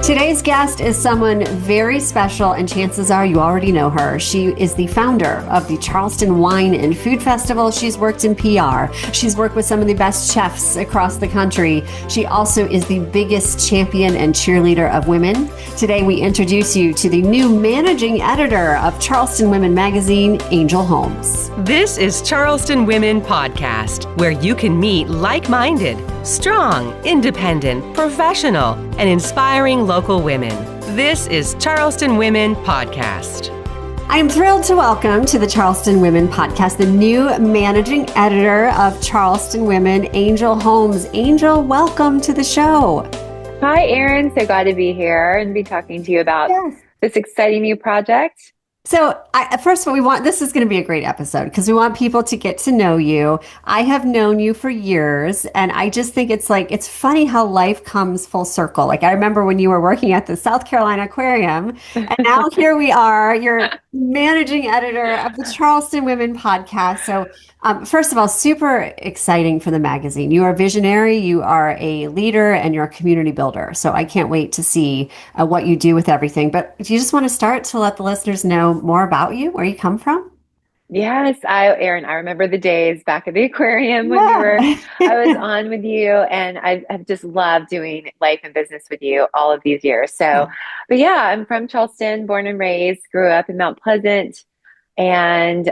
Today's guest is someone very special, and chances are you already know her. She is the founder of the Charleston Wine and Food Festival. She's worked in PR. She's worked with some of the best chefs across the country. She also is the biggest champion and cheerleader of women. Today, we introduce you to the new managing editor of Charleston Women Magazine, Angel Holmes. This is Charleston Women Podcast, where you can meet like-minded, strong, independent, professional, and inspiring local women. This is Charleston Women Podcast. I am thrilled to welcome to the Charleston Women Podcast the new managing editor of Charleston Women, Angel Holmes. Angel, welcome to the show. Hi, Erin. So glad to be here and be talking to you about this exciting new project. So first of all, this is going to be a great episode because we want people to get to know you. I have known you for years, and I just think it's funny how life comes full circle. Like I remember when you were working at the South Carolina Aquarium, and now here we are, you're managing editor of the Charleston Women Podcast. So first of all, super exciting for the magazine. You are a visionary, you are a leader, and you're a community builder. So I can't wait to see what you do with everything. But do you just want to start to let the listeners know more about you, where you come from? Yes, Erin, I remember the days back at the aquarium when I was on with you, and I've just loved doing life and business with you all of these years. So, but yeah, I'm from Charleston, born and raised, grew up in Mount Pleasant. And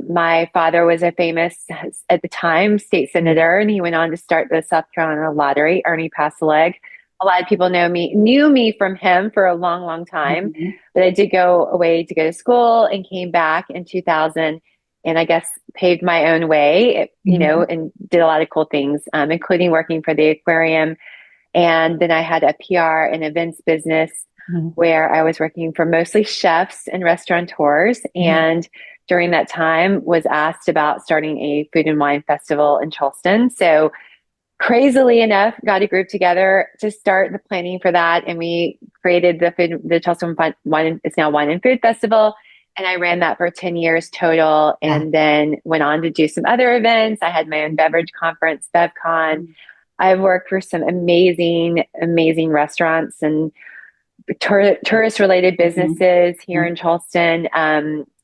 my father was a famous, at the time, state senator, and he went on to start the South Carolina lottery, Ernie Passaleg. A lot of people knew me from him for a long, long time, but I did go away to go to school and came back in 2000 and I guess paved my own way, and did a lot of cool things, including working for the aquarium. And then I had a PR and events business where I was working for mostly chefs and restaurateurs. And during that time was asked about starting a food and wine festival in Charleston. So crazily enough, got a group together to start the planning for that. And we created the Charleston Wine, it's now Wine and Food Festival. And I ran that for 10 years total, and then went on to do some other events. I had my own beverage conference, BevCon. I've worked for some amazing, amazing restaurants and tourist-related businesses here in Charleston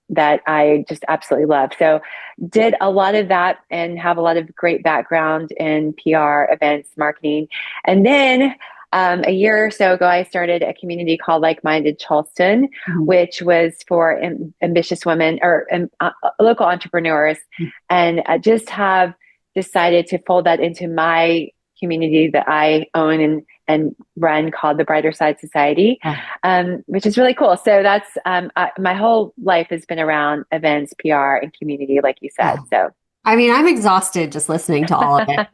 that I just absolutely love. So did a lot of that and have a lot of great background in PR, events, marketing. And then a year or so ago, I started a community called Like-Minded Charleston, which was for ambitious women or local entrepreneurs. And I just have decided to fold that into my community that I own and run, called the Brighter Side Society, which is really cool. So that's my whole life has been around events, PR, and community, like you said. So I mean, I'm exhausted just listening to all of it.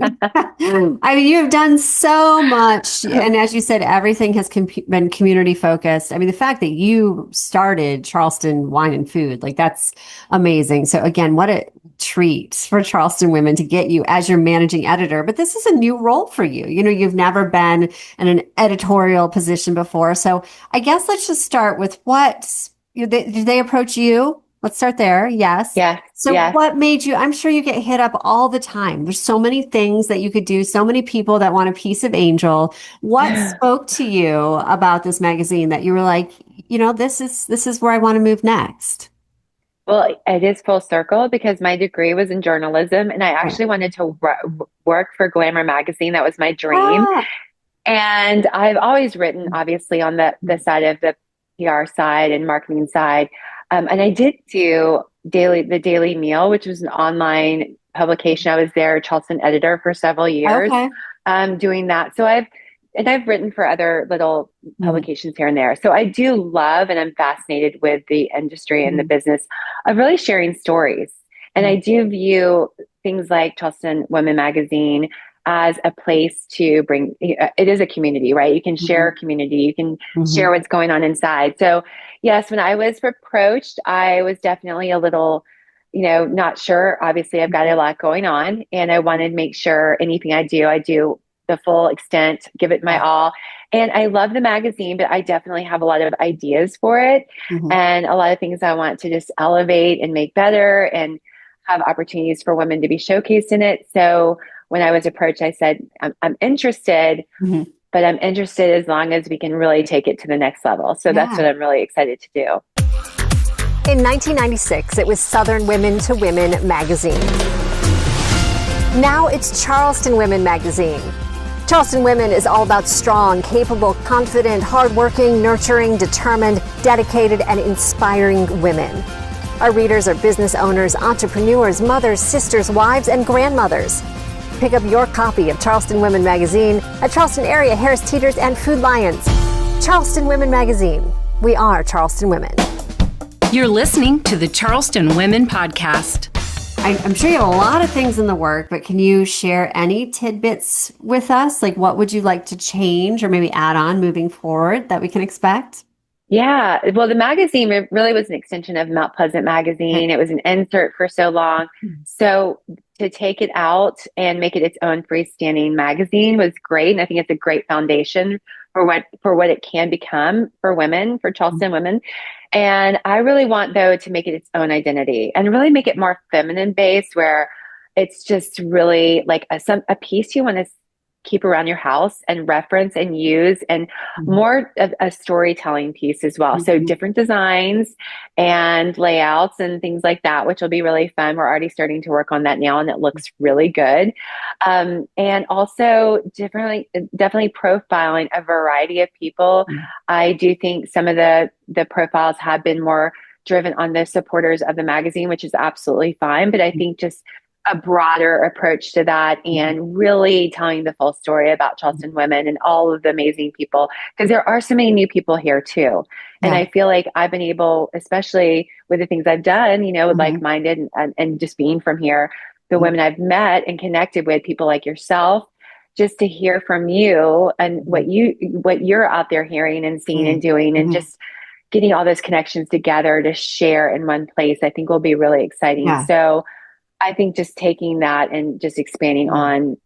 I mean, you have done so much. And as you said, everything has been community focused. I mean, the fact that you started Charleston Wine and Food, like that's amazing. So again, what a treat for Charleston Women to get you as your managing editor. But this is a new role for you. You've never been in an editorial position before. So I guess let's just start with did they approach you? Let's start there. Yes. Yeah. So what made you, I'm sure you get hit up all the time. There's so many things that you could do, so many people that want a piece of Angel. What spoke to you about this magazine that you were like, this is where I want to move next? Well, it is full circle because my degree was in journalism, and I actually wanted to work for Glamour magazine. That was my dream. And I've always written, obviously, on the side of the PR side and marketing side. And I did do the Daily Meal, which was an online publication. I was their Charleston editor for several years, doing that. So I've written for other little publications here and there. So I do love, and I'm fascinated with the industry and the business of really sharing stories. And I do view things like Charleston Women Magazine as a place to bring, it is a community, right? You can share a community, you can share what's going on inside. So yes, when I was approached, I was definitely a little, not sure. Obviously I've got a lot going on, and I wanted to make sure anything I do the full extent, give it my all. And I love the magazine, but I definitely have a lot of ideas for it and a lot of things I want to just elevate and make better and have opportunities for women to be showcased in it. So when I was approached, I said, I'm interested, but I'm interested as long as we can really take it to the next level. So that's Yeah. what I'm really excited to do. In 1996, it was Southern Women to Women magazine. Now it's Charleston Women Magazine. Charleston Women is all about strong, capable, confident, hardworking, nurturing, determined, dedicated, and inspiring women. Our readers are business owners, entrepreneurs, mothers, sisters, wives, and grandmothers. Pick up your copy of Charleston Women Magazine at Charleston area Harris Teeters and Food Lions. Charleston Women Magazine. We are Charleston Women. You're listening to the Charleston Women Podcast. I'm sure you have a lot of things in the work, but can you share any tidbits with us? Like, what would you like to change or maybe add on moving forward that we can expect? Yeah. Well, the magazine really was an extension of Mount Pleasant Magazine. It was an insert for so long. So to take it out and make it its own freestanding magazine was great. And I think it's a great foundation for what it can become for women, for Charleston women. And I really want, though, to make it its own identity and really make it more feminine based, where it's just really like a piece you want to keep around your house and reference and use, and more of a storytelling piece as well. So different designs and layouts and things like that, which will be really fun. We're already starting to work on that now, and it looks really good. And also definitely profiling a variety of people. I do think some of the profiles have been more driven on the supporters of the magazine, which is absolutely fine. But I think just a broader approach to that and really telling the full story about Charleston women and all of the amazing people, because there are so many new people here too. And I feel like I've been able, especially with the things I've done, with Like-Minded and just being from here, the women I've met and connected with, people like yourself, just to hear from you and what you're out there hearing and seeing and doing, and just getting all those connections together to share in one place, I think will be really exciting. Yeah. So I think just taking that and just expanding on,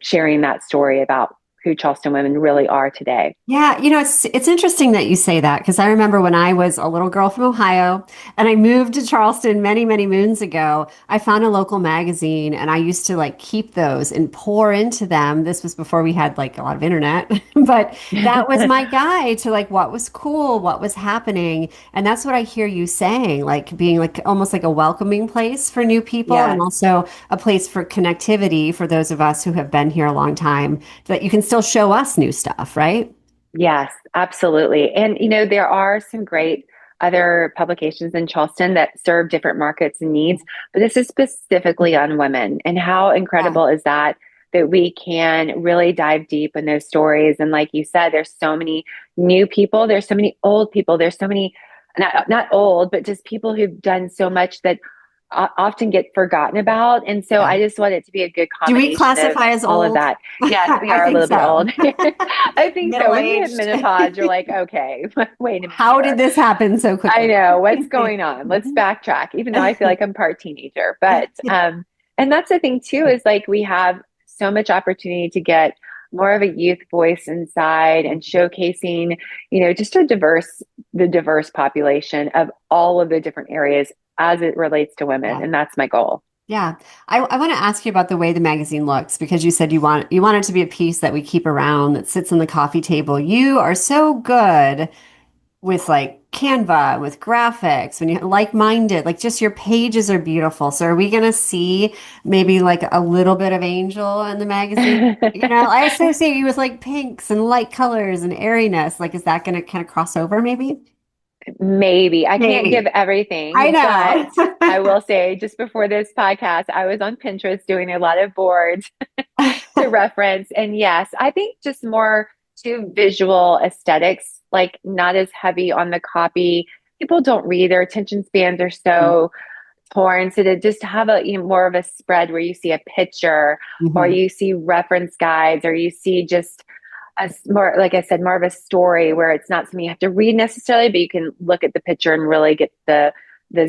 sharing that story about who Charleston women really are today. Yeah, it's interesting that you say that, because I remember when I was a little girl from Ohio and I moved to Charleston many, many moons ago, I found a local magazine and I used to like keep those and pour into them. This was before we had like a lot of internet, but that was my guide to like what was cool, what was happening. And that's what I hear you saying, like being like almost like a welcoming place for new people, and also a place for connectivity for those of us who have been here a long time, that you can still show us new stuff, right? Yes, absolutely. And, there are some great other publications in Charleston that serve different markets and needs, but this is specifically on women. And how incredible is that we can really dive deep in those stories. And like you said, there's so many new people, there's so many old people, there's so many, not old, but just people who've done so much that often get forgotten about. And so I just want it to be a good combination. Do we classify as all old? of that? Yes, we are a little bit old. I think so. When you hit menopause, you're like, okay, wait a minute. How did this happen so quickly? I know. What's going on? Let's backtrack, even though I feel like I'm part teenager. But, and that's the thing too, is like we have so much opportunity to get more of a youth voice inside and showcasing, just the diverse population of all of the different areas as it relates to women. And that's my goal. Yeah. I want to ask you about the way the magazine looks, because you said you want it to be a piece that we keep around, that sits on the coffee table. You are so good with like Canva, with graphics, when you Like-Minded, like just your pages are beautiful. So are we going to see maybe like a little bit of Angel in the magazine? I associate you with like pinks and light colors and airiness. Like, is that going to kind of cross over maybe? Maybe. I can't give everything. I know. But I will say, just before this podcast, I was on Pinterest doing a lot of boards to reference. And yes, I think just more to visual aesthetics, like not as heavy on the copy. People don't read, their attention spans are so torn. So to just have more of a spread where you see a picture or you see reference guides, or you see just more, like I said, more of a story where it's not something you have to read necessarily, but you can look at the picture and really get the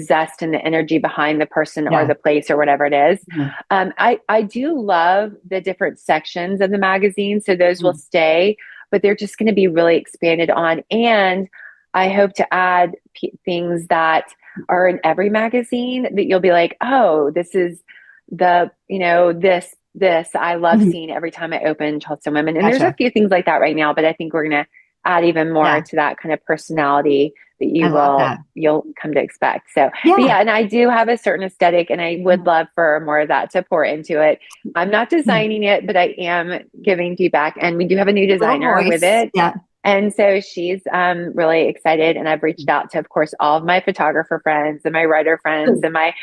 zest and the energy behind the person or the place or whatever it is. I do love the different sections of the magazine. So those will stay, but they're just going to be really expanded on. And I hope to add things that are in every magazine that you'll be like, oh, this is this this. I love Mhm. seeing every time I open Charleston Women. And there's a Gotcha. few things like that right now, but I think we're going to add even more Yeah. to that kind of personality that I love that. you'll come to expect. So, but Yeah. yeah, and I do have a certain aesthetic and I would love for more of that to pour into it. I'm not Mhm. designing it, but I am giving feedback, and we do have a new Your little designer with voice. it. Yeah. And so she's really excited. And I've reached out to, of course, all of my photographer friends and my writer friends and my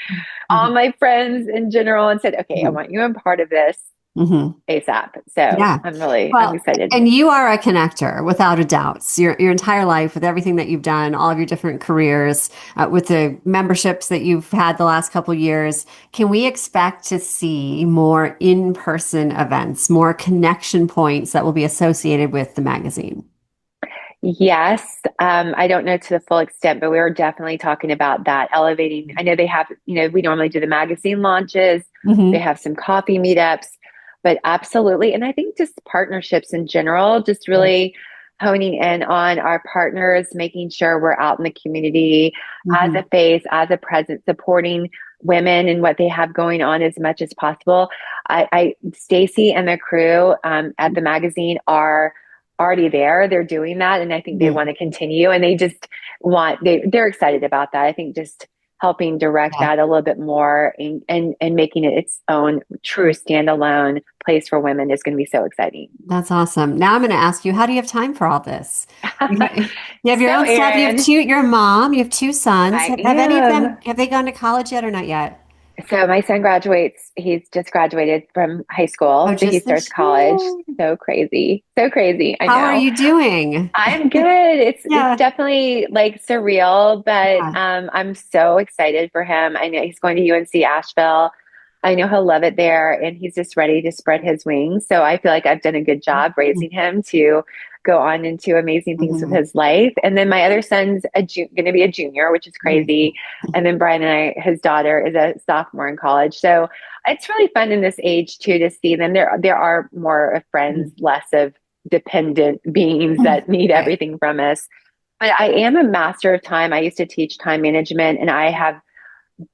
all Mhm. my friends in general and said, okay, I Mhm. want you in part of this Mhm. ASAP. So Yeah. I'm Well, excited. and you are a connector without a doubt. So your entire life with everything that you've done, all of your different careers, with the memberships that you've had the last couple years, can we expect to see more in-person events, more connection points that will be associated with the magazine? Yes. I don't know to the full extent, but we were definitely talking about that, elevating. I know they have, we normally do the magazine launches, they Hmm. have some coffee meetups, but absolutely. And I think just partnerships in general, just really honing in on our partners, making sure we're out in the community as Hmm. a face, as a presence, supporting women and what they have going on as much as possible. Stacy and the crew at the magazine are already there. They're doing that. And I think they Hmm. want to continue and they just they're excited about that. I think just helping direct Yeah, that a little bit more and making it its own true standalone place for women is going to be so exciting. that's awesome. Now I'm going to ask you, how do you have time for all this? You have your So own stuff. You have Erin, two, you're a mom, you have two sons. I Have any of them, am. have they gone to college yet or not yet? So my son graduates. He's just graduated from high Oh, school. So he just starts this college. year. So crazy. So crazy. I How are know. you doing? I'm good. It's Yeah. definitely like surreal, but Yeah. I'm so excited for him. I know he's going to UNC Asheville. I know he'll love it there, and he's just ready to spread his wings. So I feel like I've done a good job raising him to go on into amazing things with Mhm. his life. And then my other son's going to be a junior, which is crazy. And then Brian and his daughter, is a sophomore in college. So it's really fun in this age too to see them. There are more of friends, less of dependent beings that need Right. everything from us. But I am a master of time. I used to teach time management and I have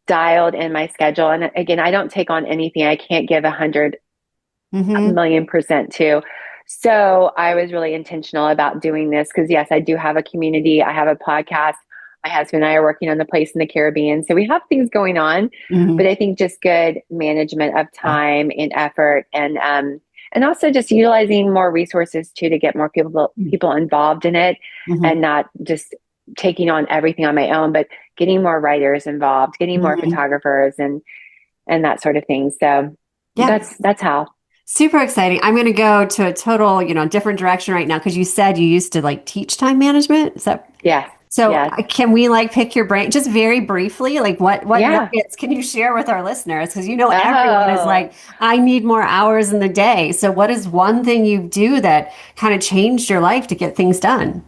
dialed in my schedule. And again, I don't take on anything I can't give 100 million% to. So I was really intentional about doing this because, yes, I do have a community. I have a podcast. My husband and I are working on the place in the Caribbean. So we have things going on, but Hmm. I think just good management of time and effort and also just utilizing more resources too to get more people involved in it Hmm. and not just taking on everything on my own, but getting more writers involved, getting more Hmm. photographers and that sort of thing. So Yeah. that's how. Super exciting. I'm going to go to a total, different direction right now because you said you used to like teach time management. Is that Yes. so? Yes. Can we like pick your brain just very briefly? Like what Yeah. nuggets can you share with our listeners? Because everyone is Oh, like, I need more hours in the day. So what is one thing you do that kind of changed your life to get things done?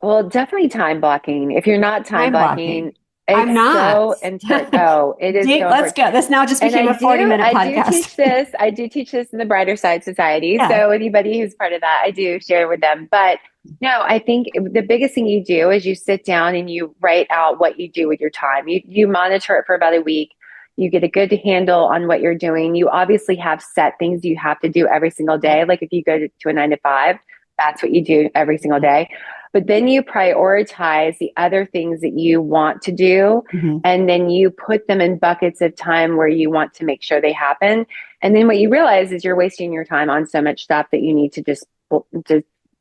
well, definitely time blocking. If you're not time Time blocking. blocking, I'm it's not. so important. Oh, it is so Let's important. go. This now just And became a 40-minute I do podcast. teach this. I do teach this in the Brighter Side Society. Yeah. So anybody who's part of that, I do share with them. But no, I think the biggest thing you do is you sit down and you write out what you do with your time. You monitor it for about a week. You get a good handle on what you're doing. You obviously have set things you have to do every single day. Like if you go to a 9 to 5, that's what you do every single day. But then you prioritize the other things that you want to do. Mhm. And then you put them in buckets of time where you want to make sure they happen. And then what you realize is you're wasting your time on so much stuff that you need to just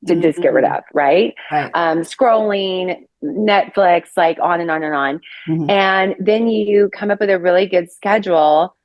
get rid Mhm. of, right? Right. Scrolling, Netflix, like on and on and on. Mhm. And then you come up with a really good schedule.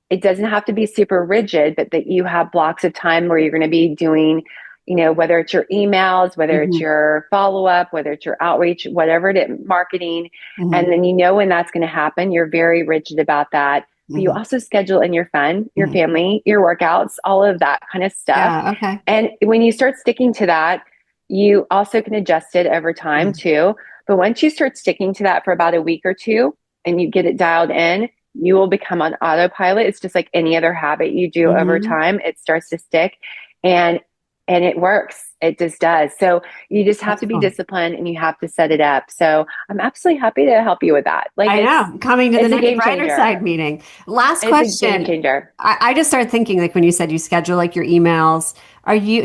It doesn't have to be super rigid, but that you have blocks of time where you're going to be doing, whether it's your emails, whether it's Mhm. your follow up, whether it's your outreach, whatever it is, marketing. And Mhm. then when that's going to happen. You're very rigid about that. But you Mhm. also schedule in your fun, your Mhm. family, your workouts, all of that kind of stuff. Yeah. Okay. And when you start sticking to that, you also can adjust it over time Mhm. too. But once you start sticking to that for about a week or two and you get it dialed in, you will become on autopilot. It's just like any other habit you do over Mhm. time. It starts to stick. And and it works. It just does. So you just have That's to be cool. disciplined and you have to set it up. So I'm absolutely happy to help you with that. Like I know. Coming to the it's a next game brighter changer. side meeting. Last It's a game question. changer. I just started thinking, like when you said you schedule like your emails,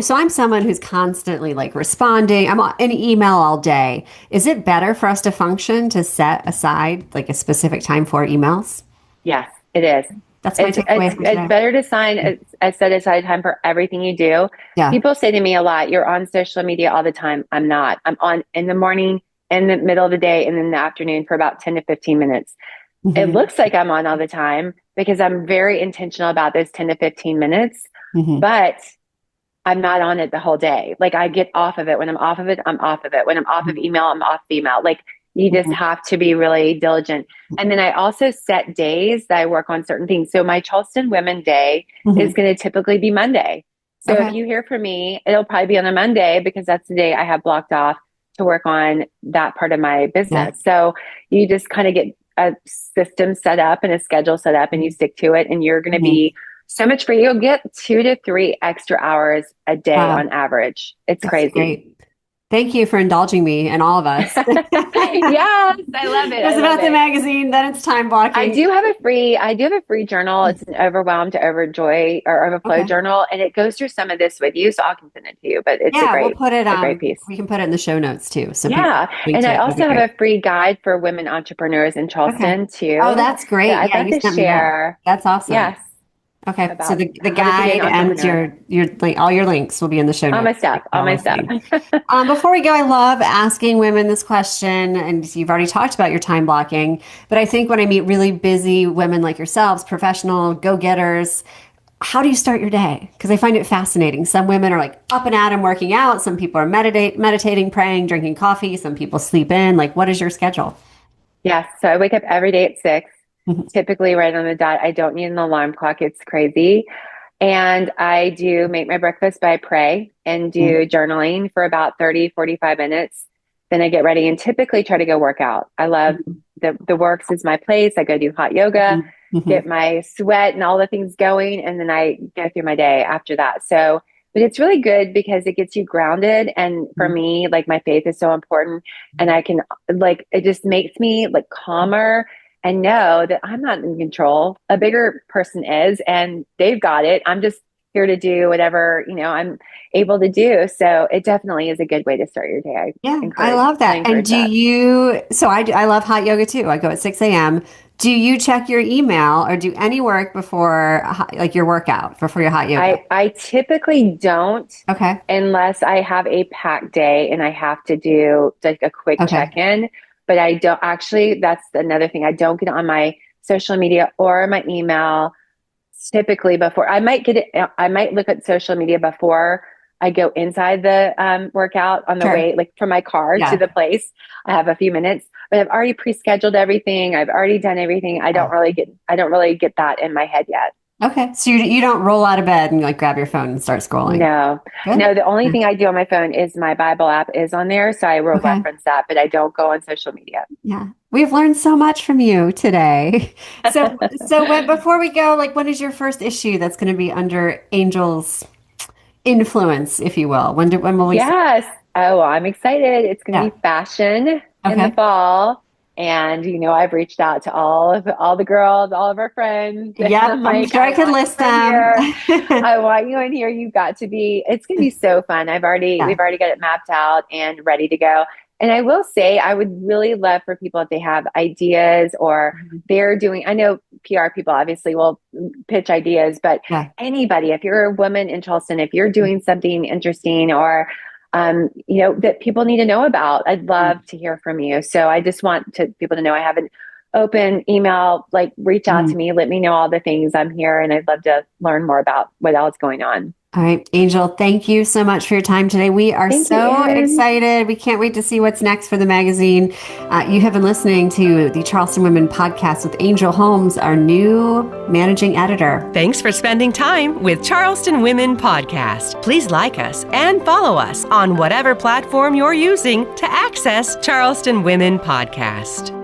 so I'm someone who's constantly like responding. I'm in email all day. Is it better for us to function to set aside like a specific time for emails? Yes, it is. That's my takeaway from It's today. better to sign a set aside time for everything you do. Yeah. People say to me a lot, you're on social media all the time. I'm not. I'm on in the morning, in the middle of the day, and in the afternoon for about 10 to 15 minutes. It Hmm. looks like I'm on all the time because I'm very intentional about those 10 to 15 minutes, Hmm. but I'm not on it the whole day. Like I get off of it. When I'm off of it, I'm off of it. When I'm off of email, I'm off of email. Like you just have to be really diligent. And then I also set days that I work on certain things. So my Charleston Women Day is going to typically be Monday. So if Okay. you hear from me, it'll probably be on a Monday because that's the day I have blocked off to work on that part of my Yeah. business. So you just kind of get a system set up and a schedule set up and you stick to it and you're going to Mhm. be so much free. You'll get 2 to 3 extra hours a day Wow. on average. It's That's crazy. great. Thank you for indulging me and all of us. Yes, I love it. It was I love about the it. magazine, then it's time blocking. I do have a free journal. It's an overwhelmed to overjoy or overflow Okay. journal. And it goes through some of this with you. So I can send it to you, but it's Yeah, we'll put it a great piece. we can put it in the show notes too. So people Yeah. link And to I it. That'd be also have great. a free guide for women entrepreneurs in Okay. Charleston too. Oh, that's great. That I'd Yeah, love you to sent me that. share. That's awesome. Yes. Okay. So About the how to be an guide and entrepreneur. your like all your links will be in the show All notes. my stuff. All my stuff. Before we go, I love asking women this question, and you've already talked about your time blocking, but I think when I meet really busy women like yourselves, professional go-getters, how do you start your day? Because I find it fascinating. Some women are like up and at 'em working out. Some people are meditating, praying, drinking coffee. Some people sleep in. Like, what is your schedule? Yes. So I wake up every day at 6, typically right on the dot. I don't need an alarm clock. It's crazy. And I do make my breakfast, but I pray and do journaling for about 30, 45 minutes. Then I get ready and typically try to go work out. I love the works is my place. I go do hot yoga, get my sweat and all the things going. And then I go through my day after that. So, but it's really good because it gets you grounded. And for me, like my faith is so important and I can like, it just makes me like calmer and know that I'm not in control. A bigger person is, and they've got it. I'm just here to do whatever, I'm able to do. So it definitely is a good way to start your day. I love I that. And encourage that. I love hot yoga too. I go at 6 a.m. Do you check your email or do any work before like your workout, before your hot yoga? I typically don't Okay. unless I have a packed day and I have to do like a quick Okay. check-in. But I don't actually, that's another thing. I don't get on my social media or my email typically before. I might look at social media before I go inside the workout on the Sure. way, like from my car to the place. I have a few minutes, but I've already pre-scheduled everything. I've already done everything. I don't really get that in my head yet. Okay. So you don't roll out of bed and like grab your phone and start scrolling. No, Good. no. The only thing I do on my phone is my Bible app is on there. So I will reference that, but I don't go on social media. Yeah. We've learned so much from you today. Before we go, like when is your first issue that's going to be under Angel's influence, if you will? When will we see? Yes. Oh, well, I'm excited. It's going to be fashion in the fall. And, I've reached out to all of the girls, all of our friends. Yeah, I'm sure I could list them. I want you in here. It's going to be so fun. We've already got it mapped out and ready to go. And I will say, I would really love for people if they have ideas or they're doing, I know PR people obviously will pitch ideas, but anybody, if you're a woman in Charleston, if you're doing something interesting or that people need to know about, I'd love to hear from you. So I just want people to know I have an open email, like reach out to me, let me know all the things. I'm here and I'd love to learn more about what else is going on. All right, Angel, thank you so much for your time today. We are so excited. We can't wait to see what's next for the magazine. You have been listening to the Charleston Women Podcast with Angel Holmes, our new managing editor. Thanks for spending time with Charleston Women Podcast. Please like us and follow us on whatever platform you're using to access Charleston Women Podcast.